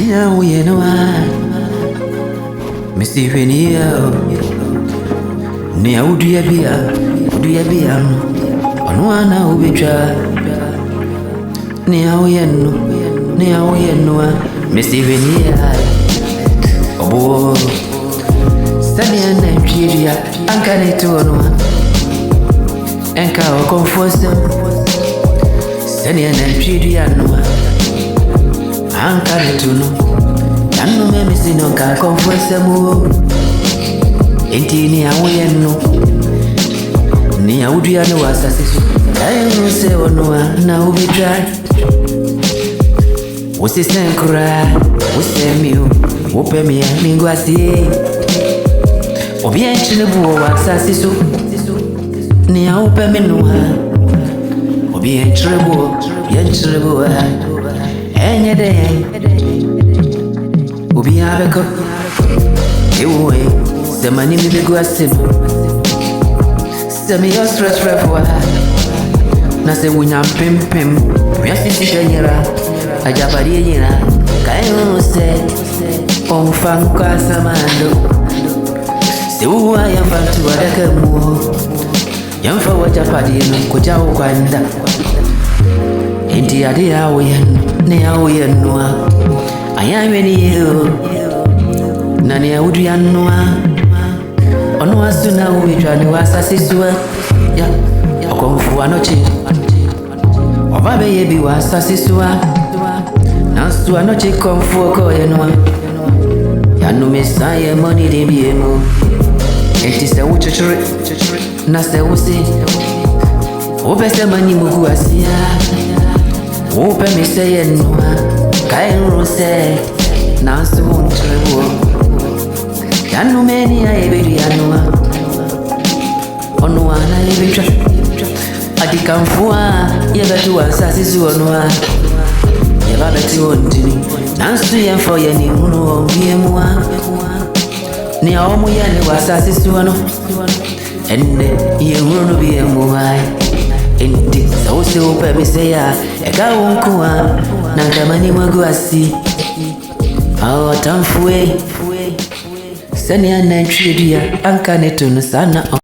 Nia we no Missy Venia Nia Udia Bia Onwana Ubitra Nia we no Missy Venia Obo Sania Nigeria Ankane to Onwa Enka o confusem Sania Nigeria no Ankane to no Yanu me missy no ka confusem Enti ni awe no Ni audia no asasisu Ayo se onwa na ubitra Wose senkura wose miu wope mi mingwasi Obi enchelebu wa asasisu Ni aupe minua Obi enchelebu wa Enyede Obi abeko Ewe Semani mi begwasi Semi yo stress refuwa Nase wunya pim Yasi sishanyera Ajabari nyera Kayo se Onfanka samando Sewa yamfantu wadaka muo Yamfa wajapadi no kuja ukwanda Enti adi awen ne awen noa Ayame ni yo Nani audu ya noa Ono asuna uwitra ni wasasisua Ya Okonfu anoche Obabe yebi wasasisua Nasu anoche konfu oko yenwa Yanu mesaye money de biemo Enti se uchuchuri Na se usi Upe se mani mugu asia Upe miseye nwa Kairu se Nasu unchrewo Yanu meni ya ebiri yanua Onua na ebitra Adikamfua Yebetu wasasisu onua Yebabeti ontini Nansu yenfo yeni munu ombiemua Ni aomu yeni wasasisu ono Ende ye munu biemua Enti sausi upe miseya Eka unkua Nankamani mwaguasi Awa tamfue Sani anachidia Ankane tunu sana